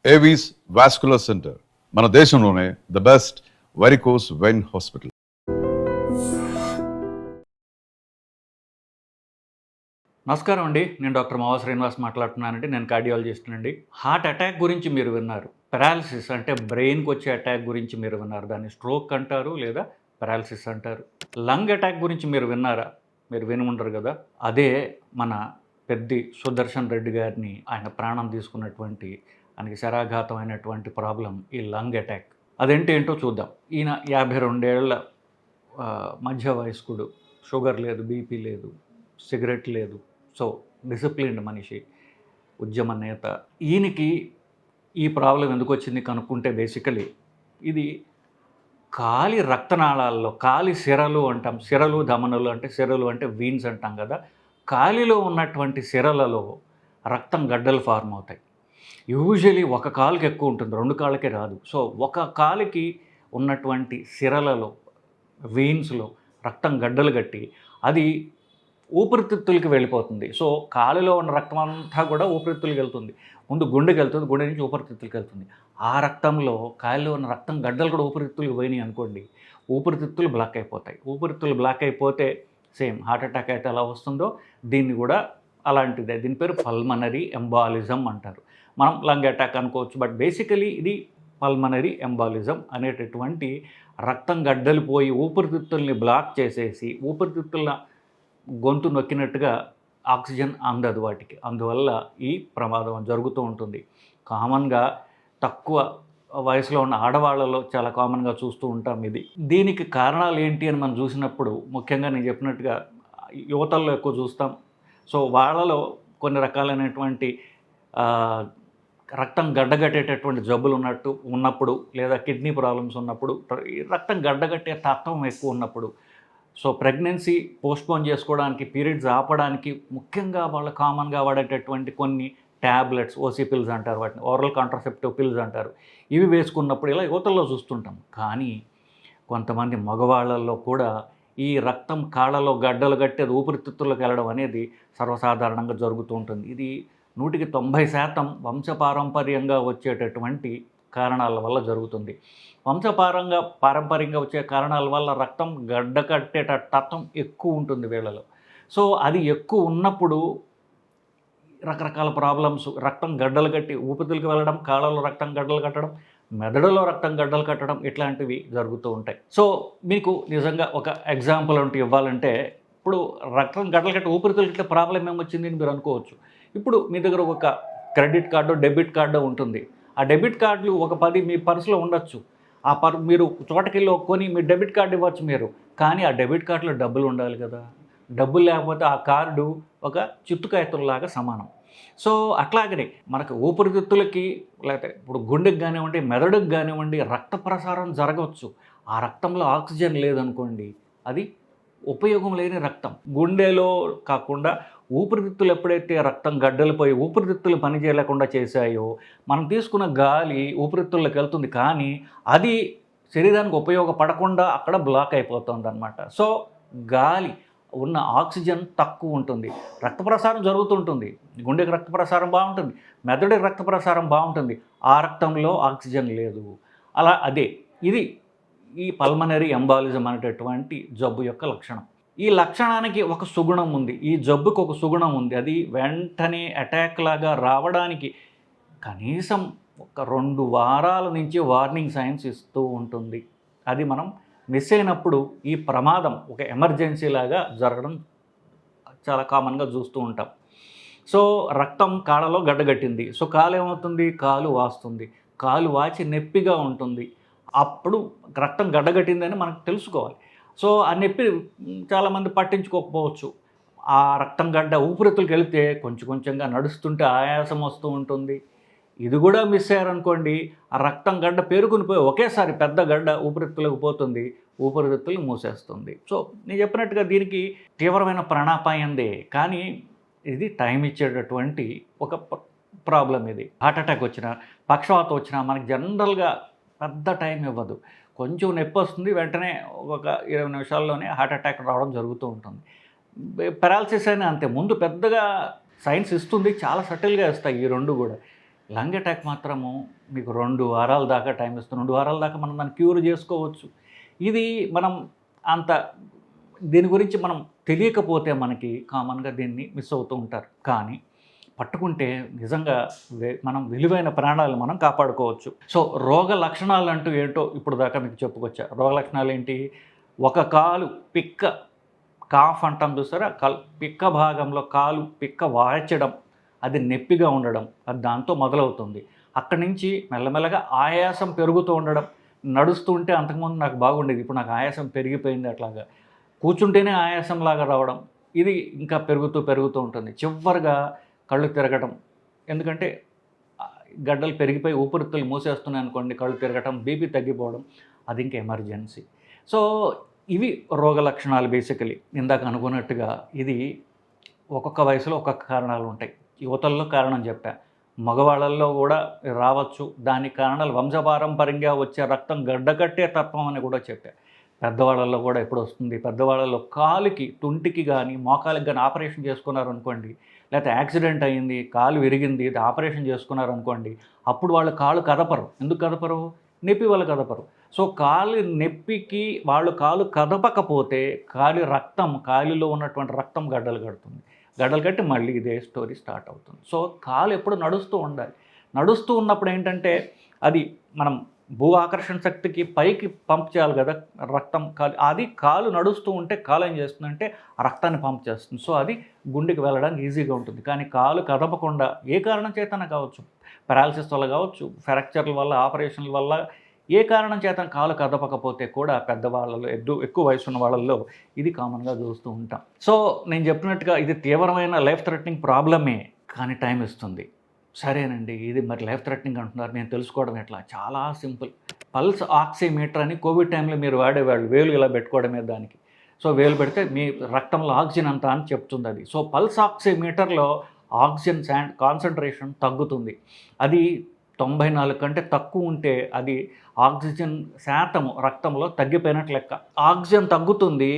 Avis vascular centre మన దేశంలోనే the best varicose vein hospital. నమస్కారం అండి, నేను డాక్టర్ మావా శ్రీనివాస్ మాట్లాడుతున్నానండి. నేను కార్డియాలజిస్ట్ అండి. హార్ట్ అటాక్ గురించి మీరు విన్నారు. పెరాలసిస్ అంటే బ్రెయిన్కి వచ్చే అటాక్ గురించి మీరు విన్నారు. దాన్ని స్ట్రోక్ అంటారు లేదా పెరాలసిస్ అంటారు. లంగ్ అటాక్ గురించి మీరు విన్నారా? మీరు విని ఉండరు కదా. అదే మన పెద్ది సుదర్శన్ రెడ్డి గారిని ఆయన ప్రాణం తీసుకున్నటువంటి ఆయనకి శరాఘాతమైనటువంటి ప్రాబ్లం ఈ లంగ్ అటాక్. అదేంటేంటో చూద్దాం. ఈయన 52 ఏళ్ల మధ్య వయస్కుడు, షుగర్ లేదు, బీపీ లేదు, సిగరెట్ లేదు, సో డిసిప్లిన్డ్ మనిషి, ఉద్యమ నేత. ఈయనకి ఈ ప్రాబ్లం ఎందుకు వచ్చింది కనుక్కుంటే బేసికలీ ఇది కాలి రక్తనాళాల్లో, కాలి సిరలు అంటాం, సిరలు ధమనులు అంటే, సిరలు అంటే వీన్స్ అంటాం కదా, కాలిలో ఉన్నటువంటి సిరలలో రక్తం గడ్డలు ఫార్మ్ అవుతాయి. యూజువలీ ఒక కాలుకి ఎక్కువ ఉంటుంది, 2 కాళ్ళకే రాదు. సో ఒక కాలికి ఉన్నటువంటి సిరలలో, వీన్స్లో రక్తం గడ్డలు కట్టి అది ఊపిరితిత్తులకి వెళ్ళిపోతుంది. సో కాలులో ఉన్న రక్తం అంతా కూడా ఊపిరితిత్తులకి వెళ్తుంది. ముందు గుండెకి వెళ్తుంది, గుండె నుంచి ఊపిరితిత్తులకి వెళ్తుంది. ఆ రక్తంలో కాలిలో ఉన్న రక్తం గడ్డలు కూడా ఊపిరితిత్తులకి పోయినాయి అనుకోండి, ఊపిరితిత్తులు బ్లాక్ అయిపోతాయి. ఊపిరితిత్తులు బ్లాక్ అయిపోతే సేమ్ హార్ట్ అటాక్ అయితే ఎలా వస్తుందో దీన్ని కూడా అలాంటిదే. దీని పేరు పల్మనరీ ఎంబాలిజం అంటారు. మనం లంగ్ అటాక్ అనుకోవచ్చు, బట్ బేసికలీ ఇది పల్మనరీ ఎంబాలిజం అనేటటువంటి రక్తం గడ్డలు పోయి ఊపిరితిత్తుల్ని బ్లాక్ చేసేసి ఊపిరితిత్తుల గొంతు నొక్కినట్టుగా ఆక్సిజన్ అందదు వాటికి. అందువల్ల ఈ ప్రమాదం జరుగుతూ ఉంటుంది. కామన్గా తక్కువ వయసులో ఉన్న ఆడవాళ్ళలో చాలా కామన్గా చూస్తూ ఉంటాం ఇది. దీనికి కారణాలు ఏంటి అని మనం చూసినప్పుడు ముఖ్యంగా నేను చెప్పినట్టుగా యువతల్లో ఎక్కువ చూస్తాం. సో వాళ్ళలో కొన్ని రకాలైనటువంటి రక్తం గడ్డగట్టేటటువంటి జబ్బులు ఉన్నప్పుడు లేదా కిడ్నీ ప్రాబ్లమ్స్ ఉన్నప్పుడు, రక్తం గడ్డగట్టే తత్వం ఎక్కువ ఉన్నప్పుడు, సో ప్రెగ్నెన్సీ పోస్ట్పోన్ చేసుకోవడానికి, పీరియడ్స్ ఆపడానికి ముఖ్యంగా వాళ్ళు కామన్గా వాడేటటువంటి కొన్ని ట్యాబ్లెట్స్, ఓసీ పిల్స్ అంటారు, వాటిని ఓరల్ కాంట్రాసెప్టివ్ పిల్స్ అంటారు, ఇవి వేసుకున్నప్పుడు ఇలా యువతల్లో చూస్తుంటాం. కానీ కొంతమంది మగవాళ్ళల్లో కూడా ఈ రక్తం కాళ్ళలో గడ్డలు కట్టేది ఊపిరితిత్తుల్లోకి వెళ్ళడం అనేది సర్వసాధారణంగా జరుగుతూ ఉంటుంది. ఇది 100% వంశపారంపర్యంగా వచ్చేటటువంటి కారణాల వల్ల జరుగుతుంది. పారంపర్యంగా వచ్చే కారణాల వల్ల రక్తం గడ్డ కట్టేట తత్వం ఎక్కువ ఉంటుంది వీళ్ళలో. సో అది ఎక్కువ ఉన్నప్పుడు రకరకాల ప్రాబ్లమ్స్, రక్తం గడ్డలు కట్టి ఊపిరితిత్తులకు వెళ్ళడం, కాళ్ళలో రక్తం గడ్డలు కట్టడం, మెదడులో రక్తం గడ్డలు కట్టడం, ఇట్లాంటివి జరుగుతూ ఉంటాయి. సో మీకు నిజంగా ఒక ఎగ్జాంపుల్ అంటే ఇవ్వాలంటే, ఇప్పుడు రక్తం గడ్డలు కట్టి ఊపిరితిత్తులకి ప్రాబ్లం ఏమొచ్చింది అని మీరు అనుకోవచ్చు. ఇప్పుడు మీ దగ్గర ఒక క్రెడిట్ కార్డో డెబిట్ కార్డో ఉంటుంది. ఆ డెబిట్ కార్డులు ఒక 10 మీ పర్సులో ఉండొచ్చు. మీరు చోటకెళ్ళి కొని మీ డెబిట్ కార్డు ఇవ్వచ్చు మీరు, కానీ ఆ డెబిట్ కార్డులో డబ్బులు ఉండాలి కదా. డబ్బులు లేకపోతే ఆ కార్డు ఒక చిత్తుకాయతుల్లాగా సమానం. సో అట్లాగనే మనకు ఊపిరితిత్తులకి, లేకపోతే ఇప్పుడు గుండెకి కానివ్వండి, మెదడుకి కానివ్వండి రక్త ప్రసారం జరగవచ్చు. ఆ రక్తంలో ఆక్సిజన్ లేదనుకోండి, అది ఉపయోగం లేని రక్తం. గుండెలో కాకుండా ఊపిరితిత్తులు ఎప్పుడైతే రక్తం గడ్డలిపోయి ఊపిరితిత్తులు పనిచేయలేకుండా చేశాయో, మనం తీసుకున్న గాలి ఊపిరితిత్తుల్లోకి వెళ్తుంది, కానీ అది శరీరానికి ఉపయోగపడకుండా అక్కడ బ్లాక్ అయిపోతుంది అన్నమాట. సో గాలి ఉన్న ఆక్సిజన్ తక్కువ ఉంటుంది, రక్త ప్రసారం జరుగుతుంటుంది, గుండెకి రక్త ప్రసారం బాగుంటుంది, మెదడుకి రక్త ప్రసారం బాగుంటుంది, ఆ రక్తంలో ఆక్సిజన్ లేదు. అలా ఇది ఈ పల్మనరీ ఎంబాలిజం అనేటటువంటి జబ్బు యొక్క లక్షణం. ఈ లక్షణానికి ఒక సుగుణం ఉంది, ఈ జబ్బుకు ఒక సుగుణం ఉంది. అది వెంటనే అటాక్ లాగా రావడానికి కనీసం ఒక 2 వారాల నుంచి వార్నింగ్ సైన్స్ ఇస్తూ ఉంటుంది. అది మనం మిస్ అయినప్పుడు ఈ ప్రమాదం ఒక ఎమర్జెన్సీ లాగా జరగడం చాలా కామన్గా చూస్తూ ఉంటాం. సో రక్తం కాళ్ళలో గడ్డగట్టింది, సో కాలు ఏమవుతుంది, కాలు వాస్తుంది, కాలు వాచి నొప్పిగా ఉంటుంది. అప్పుడు రక్తం గడ్డగట్టిందని మనకు తెలుసుకోవాలి. సో ఆ నొప్పి చాలామంది పట్టించుకోకపోవచ్చు. ఆ రక్తం గడ్డ ఊపిరితిత్తులకు వెళితే కొంచెంగా నడుస్తుంటే ఆయాసం వస్తూ ఉంటుంది. ఇది కూడా మిస్ అయ్యారనుకోండి, ఆ రక్తం గడ్డ పేరుకుని పోయి ఒకేసారి పెద్ద గడ్డ ఊపిరితిత్తులకు పోతుంది, ఊపిరితిత్తులు మూసేస్తుంది. సో నేను చెప్పినట్టుగా దీనికి తీవ్రమైన ప్రాణాపాయందే, కానీ ఇది టైం ఇచ్చేటటువంటి ఒక ప్రాబ్లం. ఇది హార్ట్ అటాక్ వచ్చినా, పక్షవాతం వచ్చినా మనకి జనరల్గా పెద్ద టైం ఇవ్వదు. కొంచెం నొప్పి వస్తుంది, వెంటనే ఒక 20 నిమిషాల్లోనే హార్ట్ అటాక్ రావడం జరుగుతూ ఉంటుంది. పెరాలసిస్ అయినా అంతే, ముందు పెద్దగా సైన్స్ ఇస్తుంది, చాలా సటిల్గా ఇస్తాయి ఈ 2 కూడా. లంగ్ అటాక్ మాత్రము మీకు 2 వారాల దాకా టైం ఇస్తుంది. 2 వారాల దాకా మనం దాన్ని క్యూర్ చేసుకోవచ్చు. ఇది మనం అంత దీని గురించి మనం తెలియకపోతే మనకి కామన్గా దీన్ని మిస్ అవుతూ ఉంటారు. కానీ పట్టుకుంటే నిజంగా మనం విలువైన ప్రాణాలు మనం కాపాడుకోవచ్చు. సో రోగ లక్షణాలు అంటూ ఏంటో ఇప్పుడు దాకా మీకు చెప్పుకొచ్చా. రోగ లక్షణాలు ఏంటి? ఒక కాలు పిక్క, కాఫ్ అంటాం చూసారా, పిక్క భాగంలో కాలు పిక్క వాచడం, అది నొప్పిగా ఉండడం, అది దాంతో మొదలవుతుంది. అక్కడి నుంచి మెల్లమెల్లగా ఆయాసం పెరుగుతూ ఉండడం. నడుస్తూ ఉంటే అంతకుముందు నాకు బాగుండేది, ఇప్పుడు నాకు ఆయాసం పెరిగిపోయింది, అట్లాగా కూర్చుంటేనే ఆయాసంలాగా రావడం, ఇది ఇంకా పెరుగుతూ ఉంటుంది. చివరిగా కళ్ళు తిరగడం, ఎందుకంటే గడ్డలు పెరిగిపోయి ఊపిరితిత్తులు మూసేస్తున్నాయి అనుకోండి, కళ్ళు తిరగటం, బీపీ తగ్గిపోవడం, అది ఇంకా ఎమర్జెన్సీ. సో ఇవి రోగ లక్షణాలు బేసికలీ. ఇందాక అనుకున్నట్టుగా ఇది ఒక్కొక్క వయసులో ఒక్కొక్క కారణాలు ఉంటాయి. యువతల్లో కారణం చెప్పా, మగవాళ్ళల్లో కూడా రావచ్చు. దానికి కారణాలు వంశపారంపర్యంగా వచ్చే రక్తం గడ్డకట్టే తత్వం అని కూడా చెప్పా. పెద్దవాళ్ళల్లో కూడా ఎప్పుడు వస్తుంది? పెద్దవాళ్ళలో కాలుకి, తుంటికి కానీ మోకాలికి కానీ ఆపరేషన్ చేసుకున్నారు అనుకోండి, లేకపోతే యాక్సిడెంట్ అయ్యింది, కాలు విరిగింది, ఇది ఆపరేషన్ చేసుకున్నారు అనుకోండి, అప్పుడు వాళ్ళు కాలు కదపరు. ఎందుకు కదపరు? నొప్పి వల్ల కదపరు. సో కాలు నొప్పికి వాళ్ళు కాలు కదపకపోతే కాలిలో ఉన్నటువంటి రక్తం గడ్డలు కడుతుంది. గడ్డలు కట్టి మళ్ళీ ఇదే స్టోరీ స్టార్ట్ అవుతుంది. సో కాలు ఎప్పుడు నడుస్తూ ఉండాలి. నడుస్తూ ఉన్నప్పుడు ఏంటంటే అది మనం భూ ఆకర్షణ శక్తికి పైకి పంప్ చేయాలి కదా రక్తం. అది కాలు నడుస్తూ ఉంటే కాలు ఏం చేస్తుందంటే రక్తాన్ని పంప్ చేస్తుంది. సో అది గుండెకి వెళ్ళడానికి ఈజీగా ఉంటుంది. కానీ కాలు కదపకుండా ఏ కారణం చేతన కావచ్చు, పెరాలసిస్ వల్ల కావచ్చు, ఫ్రాక్చర్ల వల్ల, ఆపరేషన్ల వల్ల, ఏ కారణం చేత కాలు కదపకపోతే కూడా పెద్దవాళ్ళలో, ఎక్కువ వయసు ఉన్న వాళ్ళల్లో ఇది కామన్గా చూస్తూ ఉంటాం. సో నేను చెప్పినట్టుగా ఇది తీవ్రమైన లైఫ్ థ్రెటనింగ్ ప్రాబ్లమే, కానీ టైం ఇస్తుంది. సరేనండి, ఇది మరి లైఫ్ థ్రెటనింగ్ అంటున్నారు, నేను తెలుసుకోవడం ఎట్లా? చాలా సింపుల్. పల్స్ ఆక్సిమీటర్ అని కోవిడ్ టైంలో మీరు వాడేవాళ్ళు, వేలు ఇలా పెట్టుకోవడమే దానికి. సో వేలు పెడితే మీ రక్తంలో ఆక్సిజన్ అంతా అని చెప్తుంది అది. సో పల్స్ ఆక్సిమీటర్లో ఆక్సిజన్ కాన్సన్ట్రేషన్ తగ్గుతుంది. అది 94 కంటే తక్కువ ఉంటే అది ఆక్సిజన్ శాతము రక్తంలో తగ్గిపోయినట్లు లెక్క. ఆక్సిజన్ తగ్గుతుంది.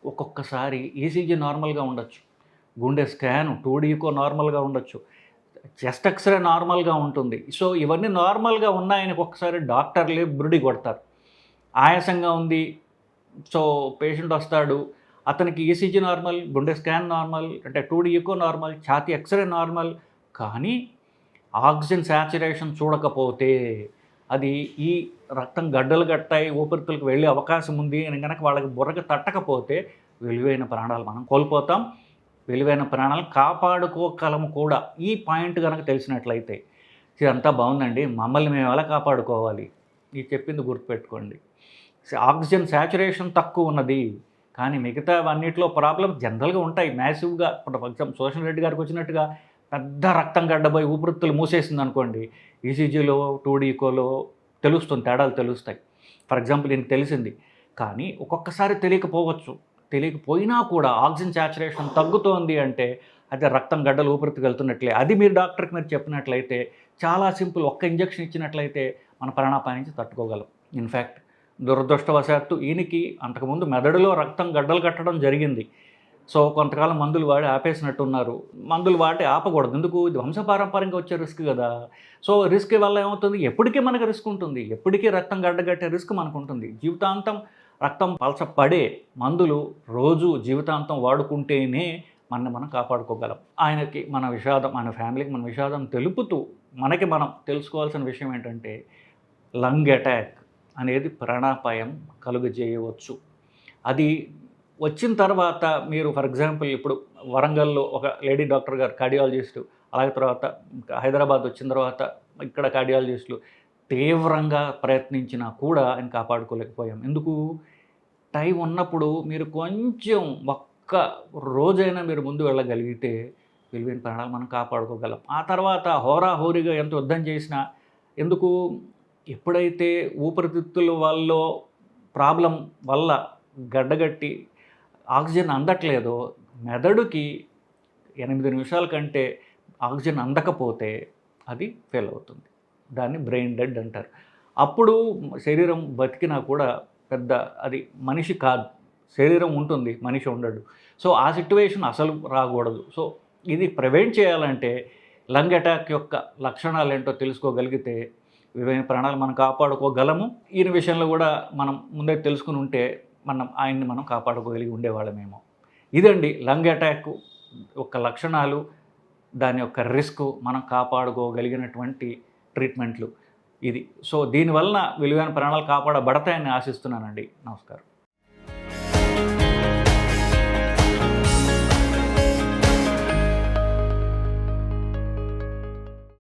ఒక్కొక్కసారి ఈసీజీ నార్మల్గా ఉండొచ్చు, గుండె స్కాన్ 2D ఈకో నార్మల్గా ఉండొచ్చు, చెస్ట్ ఎక్స్రే నార్మల్గా ఉంటుంది. సో ఇవన్నీ నార్మల్గా ఉన్నాయని ఒక్కొక్కసారి డాక్టర్లే బురిడి కొడతారు. ఆయాసంగా ఉంది, సో పేషెంట్ వస్తాడు, అతనికి ఈసీజీ నార్మల్, గుండె స్కాన్ నార్మల్, అంటే 2D ఈకో నార్మల్, ఛాతీ ఎక్స్రే నార్మల్, కానీ ఆక్సిజన్ శాచురేషన్ చూడకపోతే అది ఈ రక్తం గడ్డలు గట్టాయి, ఊపిరితిత్తులకు వెళ్ళే అవకాశం ఉంది అని కనుక వాళ్ళకి బుర్రకి తట్టకపోతే విలువైన ప్రాణాలు మనం కోల్పోతాం. విలువైన ప్రాణాలు కాపాడుకోగలము కూడా. ఈ పాయింట్ కనుక తెలిసినట్లయితే ఇదంతా బాగుందండి, మమ్మల్ని మేము ఎలా కాపాడుకోవాలి, ఈ చెప్పింది గుర్తుపెట్టుకోండి. ఆక్సిజన్ శాచురేషన్ తక్కువ ఉన్నది, కానీ మిగతా అన్నింటిలో ప్రాబ్లం జనరల్గా ఉంటాయి మ్యాసివ్గా. ఇప్పుడు ఫర్ ఎగ్జాంపుల్ సోషల్ రెడ్డి గారికి వచ్చినట్టుగా పెద్ద రక్తం గడ్డపోయి ఊపిరితిత్తులు మూసేసింది అనుకోండి, ఈసీజీలో 2D ఈకోలో తెలుస్తుంది, తేడాలు తెలుస్తాయి. ఫర్ ఎగ్జాంపుల్ దీనికి తెలిసింది, కానీ ఒక్కొక్కసారి తెలియకపోయినా కూడా ఆక్సిజన్ శాచురేషన్ తగ్గుతోంది అంటే అది రక్తం గడ్డలు ఊపిరితిత్తుకు వెళ్తున్నట్లే. అది మీరు డాక్టర్కి మీరు చెప్పినట్లయితే చాలా సింపుల్, ఒక్క ఇంజెక్షన్ ఇచ్చినట్లయితే మన ప్రాణాపాయం నుంచి తట్టుకోగలం. ఇన్ఫ్యాక్ట్ దురదృష్టవశాత్తు ఈయనకి అంతకుముందు మెదడులో రక్తం గడ్డలు కట్టడం జరిగింది. సో కొంతకాలం మందులు వాడి ఆపేసినట్టున్నారు. మందులు వాడి ఆపకూడదు, ఎందుకు? ఇది వంశపారంపర్యంగా వచ్చే రిస్క్ కదా. సో రిస్క్ వల్ల ఏమవుతుంది, ఎప్పటికీ మనకు రిస్క్ ఉంటుంది, ఎప్పటికీ రక్తం గడ్డగట్టే రిస్క్ మనకు ఉంటుంది. జీవితాంతం రక్తం పలచపడే మందులు రోజు జీవితాంతం వాడుకుంటేనే మనం కాపాడుకోగలం. ఆయనకి మన విషాదం, మన ఫ్యామిలీకి మన విషాదం తెలుపుతూ మనకి మనం తెలుసుకోవాల్సిన విషయం ఏంటంటే లంగ్ అటాక్ అనేది ప్రాణాపాయం కలుగజేయవచ్చు. అది వచ్చిన తర్వాత మీరు ఫర్ ఎగ్జాంపుల్ ఇప్పుడు వరంగల్లో ఒక లేడీ డాక్టర్ గారు కార్డియాలజిస్టు, అలాగే తర్వాత హైదరాబాద్ వచ్చిన తర్వాత ఇక్కడ కార్డియాలజిస్టులు తీవ్రంగా ప్రయత్నించినా కూడా ఆయన కాపాడుకోలేకపోయాం. ఎందుకు? టైం ఉన్నప్పుడు మీరు కొంచెం ఒక్క రోజైనా మీరు ముందు వెళ్ళగలిగితే విలువైన ప్రాణాలు మనం కాపాడుకోగలం. ఆ తర్వాత హోరాహోరీగా ఎంత యుద్ధం చేసినా ఎందుకు? ఎప్పుడైతే ఊపిరితిత్తుల వల్ల ప్రాబ్లం వల్ల గడ్డగట్టి ఆక్సిజన్ అందట్లేదో, మెదడుకి 8 నిమిషాల కంటే ఆక్సిజన్ అందకపోతే అది ఫెయిల్ అవుతుంది. దాన్ని బ్రెయిన్ డెడ్ అంటారు. అప్పుడు శరీరం బతికినా కూడా పెద్ద అది మనిషి కాదు, శరీరం ఉంటుంది, మనిషి ఉండడు. సో ఆ సిట్యువేషన్ అసలు రాకూడదు. సో ఇది ప్రివెంట్ చేయాలంటే లంగ్ అటాక్ యొక్క లక్షణాలు ఏంటో తెలుసుకోగలిగితే విలువైన ప్రాణాలు మనం కాపాడుకోగలము. ఈయన విషయంలో కూడా మనం ముందే తెలుసుకుని ఉంటే ఆయన్ని మనం కాపాడుకోగలిగి ఉండేవాళ్ళమేమో. ఇదండి లంగ్ అటాక్ యొక్క లక్షణాలు, దాని యొక్క రిస్క్, మనం కాపాడుకోగలిగినటువంటి ట్రీట్మెంట్లు ఇది. సో దీనివలన విలువైన ప్రాణాలు కాపాడబడతాయని ఆశిస్తున్నానండి. నమస్కారం.